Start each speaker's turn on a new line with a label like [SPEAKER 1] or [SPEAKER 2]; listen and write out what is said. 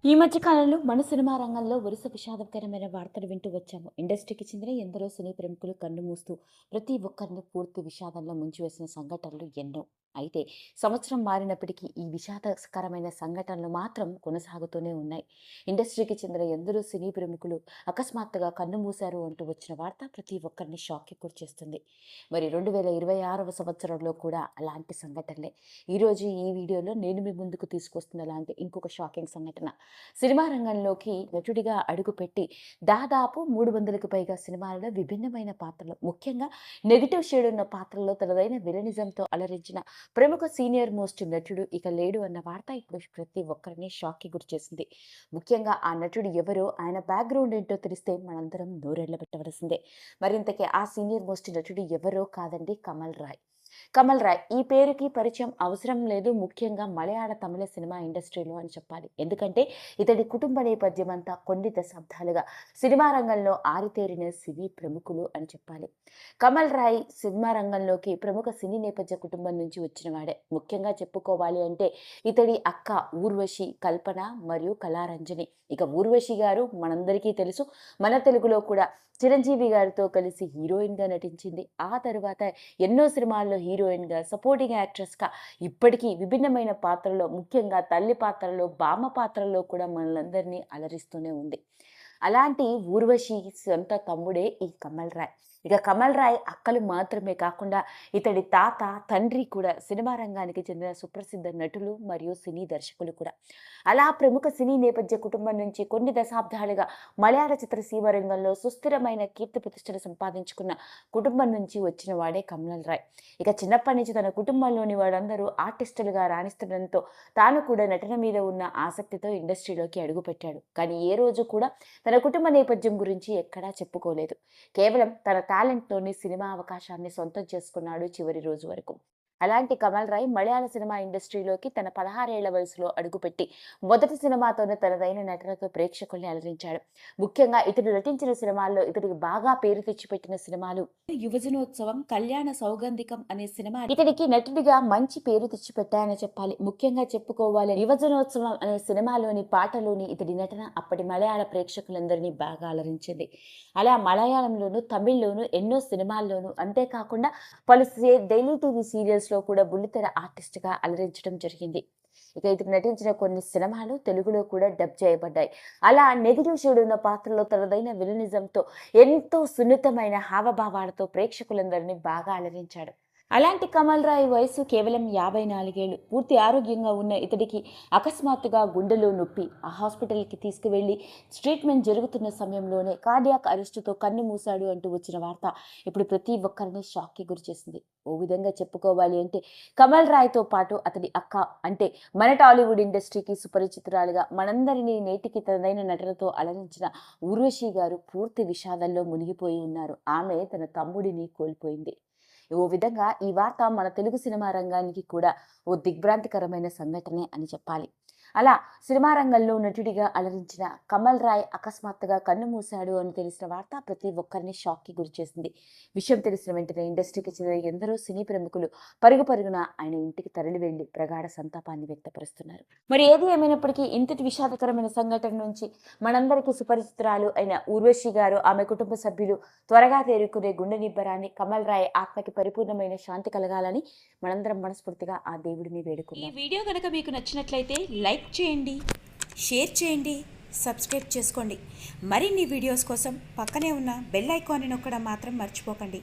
[SPEAKER 1] ఈ మధ్య కాలంలో మన సినిమా రంగంలో వరుస విషాదకరమైన వార్తలు వింటూ వచ్చాము. ఇండస్ట్రీకి చెందిన ఎందరో సినీ ప్రముఖులు కన్ను మూస్తూ ప్రతి ఒక్కరిని పూర్తి విషాదంలో ముంచివేసిన సంఘటనలు ఎన్నో. అయితే సంవత్సరం మారినప్పటికీ ఈ విషాదకరమైన సంఘటనలు మాత్రం కొనసాగుతూనే ఉన్నాయి. ఇండస్ట్రీకి చెందిన ఎందరో సినీ ప్రముఖులు అకస్మాత్తుగా కన్ను మూశారు అంటూ వచ్చిన వార్త ప్రతి ఒక్కరిని షాక్కి గురిచేస్తుంది. మరి 2026వ సంవత్సరంలో కూడా అలాంటి సంఘటనలే. ఈరోజు ఈ వీడియోలో నేను మీ ముందుకు తీసుకొస్తున్న అలాంటి ఇంకొక షాకింగ్ సంఘటన. సినిమా రంగంలోకి నటుడిగా అడుగుపెట్టి దాదాపు 300కి పైగా సినిమాలలో విభిన్నమైన పాత్రలు, ముఖ్యంగా నెగిటివ్ షేడ్ ఉన్న పాత్రల్లో తనదైన విలనిజంతో అలరించిన ప్రముఖ సీనియర్ మోస్ట్ నటుడు ఇక లేడు అన్న వార్త ఇప్పుడు ప్రతి ఒక్కరిని షాక్కి గురిచేసింది. ముఖ్యంగా ఆ నటుడు ఎవరో, ఆయన బ్యాక్గ్రౌండ్ ఏంటో తెలిస్తే మనందరం నోరెళ్లబెట్టవలసిందే. మరింతకీ ఆ సీనియర్ మోస్ట్ నటుడు ఎవరో కాదండి, కమల్ రాయ్. కమల్ రాయ్ ఈ పేరుకి పరిచయం అవసరం లేదు, ముఖ్యంగా మలయాళ తమిళ సినిమా ఇండస్ట్రీలో అని చెప్పాలి. ఎందుకంటే ఇతడి కుటుంబ నేపథ్యం అంతా కొన్ని దశాబ్దాలుగా సినిమా రంగంలో ఆరితేరిన సినీ ప్రముఖులు అని చెప్పాలి. కమల్ రాయ్ సినిమా రంగంలోకి ప్రముఖ సినీ నేపథ్య కుటుంబం నుంచి వచ్చిన వాడే. ముఖ్యంగా చెప్పుకోవాలి అంటే ఇతడి అక్క ఊర్వశి, కల్పన మరియు కళారంజని. ఇక ఊర్వశి గారు మనందరికీ తెలుసు, మన తెలుగులో కూడా చిరంజీవి గారితో కలిసి హీరోయిన్గా నటించింది. ఆ తర్వాత ఎన్నో సినిమాల్లో హీరోయిన్గా, సపోర్టింగ్ యాక్ట్రెస్గా, ఇప్పటికీ విభిన్నమైన పాత్రల్లో, ముఖ్యంగా తల్లి పాత్రలో, బామ్మ పాత్రల్లో కూడా మనలందరినీ అలరిస్తూనే ఉంది. అలాంటి ఊర్వశి సొంత తమ్ముడే ఈ కమల్ రాయ్. ఇక కమల్ రాయ్ అక్కలు మాత్రమే కాకుండా ఇతడి తాత, తండ్రి కూడా సినిమా రంగానికి చెందిన సుప్రసిద్ధ నటులు మరియు సినీ దర్శకులు కూడా. అలా ప్రముఖ సినీ నేపథ్య కుటుంబం నుంచి కొన్ని దశాబ్దాలుగా మలయాళ చిత్రసీమ రంగంలో సుస్థిరమైన కీర్తి ప్రతిష్టలు సంపాదించుకున్న కుటుంబం నుంచి వచ్చిన వాడే కమల్ రాయ్. ఇక చిన్నప్పటి నుంచి తన కుటుంబంలోని వారందరూ ఆర్టిస్టులుగా రాణిస్తుండడంతో తాను కూడా నటన మీద ఉన్న ఆసక్తితో ఇండస్ట్రీలోకి అడుగుపెట్టాడు. కానీ ఏ రోజు కూడా తన కుటుంబ నేపథ్యం గురించి ఎక్కడా చెప్పుకోలేదు. కేవలం తన టాలెంట్‌తోనే సినిమా అవకాశాన్ని సొంతం చేసుకున్నాడు చివరి రోజు వరకు. అలాంటి కమల్ రాయ్ మలయాళ సినిమా ఇండస్ట్రీలోకి తన 16 ఏళ్ల వయసులో అడుగుపెట్టి మొదటి సినిమాతోనే తనదైన నటనతో ప్రేక్షకుల్ని అలరించాడు. ముఖ్యంగా ఇతడు నటించిన సినిమాల్లో ఇతడికి బాగా పేరు తెచ్చిపెట్టిన సినిమాలు యువజనోత్సవం, కళ్యాణ సౌగంధికం అనే సినిమా ఇతడికి నటుడిగా మంచి పేరు తెచ్చిపెట్టాయని చెప్పాలి. ముఖ్యంగా చెప్పుకోవాలి, యువజనోత్సవం అనే సినిమాలోని పాటలోని ఇతడి నటన అప్పటి మలయాళ ప్రేక్షకులందరినీ బాగా అలరించింది. అలా మలయాళంలోను, తమిళ్లోను ఎన్నో సినిమాల్లోనూ, అంతేకాకుండా పలు డైలీ టీవీ సీరియల్స్లో కూడా బుల్లితెర ఆర్టిస్ట్గా అలరించడం జరిగింది. ఇక ఇతడు నటించిన కొన్ని సినిమాలు తెలుగులో కూడా డబ్ చేయబడ్డాయి. అలా నెగిటివ్ షేడ్ ఉన్న పాత్రలో తనదైన విలనిజంతో, ఎంతో సున్నితమైన హావభావాలతో ప్రేక్షకులందరినీ బాగా అలరించాడు. అలాంటి కమల్ రాయ్ వయసు కేవలం 54 ఏళ్లు. పూర్తి ఆరోగ్యంగా ఉన్న ఇతడికి అకస్మాత్తుగా గుండెలో నొప్పి. ఆ హాస్పిటల్కి తీసుకువెళ్లి ట్రీట్మెంట్ జరుగుతున్న సమయంలోనే కార్డియాక్ అరెస్టుతో కన్ను మూశాడు అంటూ వచ్చిన వార్త ఇప్పుడు ప్రతి ఒక్కరిని షాక్కి గురిచేసింది. ఓ విధంగా చెప్పుకోవాలి అంటే కమల్ రాయ్తో పాటు అతడి అక్క, అంటే మన టాలీవుడ్ ఇండస్ట్రీకి సుపరిచితురాలుగా, మనందరినీ నేటికి తనదైన నటనతో అలరించిన ఊర్వశి గారు పూర్తి విషాదంలో మునిగిపోయి ఉన్నారు. ఆమె తన తమ్ముడిని కోల్పోయింది. ఓ విధంగా ఈ వార్త మన తెలుగు సినిమా రంగానికి కూడా ఓ దిగ్భ్రాంతికరమైన సంఘటనే అని చెప్పాలి. అలా సినిమా రంగంలో నటుడిగా అలరించిన కమల్ రాయ్ అకస్మాత్తుగా కన్ను మూశాడు అని తెలిసిన వార్త ప్రతి ఒక్కరిని షాక్కి గురిచేసింది. విషయం తెలిసిన వెంటనే ఇండస్ట్రీకి చెందిన ఎందరో సినీ ప్రముఖులు పరుగు పరుగున ఆయన ఇంటికి తరలి వెళ్లి ప్రగాఢ సంతాపాన్ని వ్యక్తపరుస్తున్నారు. మరి ఏది ఏమైనప్పటికీ ఇంతటి విషాదకరమైన సంఘటన నుంచి మనందరికీ సుపరిచితురాలు అయిన ఊర్వశి గారు, ఆమె కుటుంబ సభ్యులు త్వరగా తేరుకునే గుండె నిబ్బరాన్ని, కమల్ రాయ్ ఆత్మకి పరిపూర్ణమైన శాంతి కలగాలని మనందరం మనస్ఫూర్తిగా ఆ దేవుడిని వేడుకుందాం.
[SPEAKER 2] ఈ వీడియో కనుక మీకు నచ్చినట్లయితే లైక్ చేయండి, షేర్ చేయండి, సబ్స్క్రైబ్ చేసుకోండి. మరిన్ని వీడియోస్ కోసం పక్కనే ఉన్న బెల్ ఐకాన్ని నొక్కడం మాత్రం మర్చిపోకండి.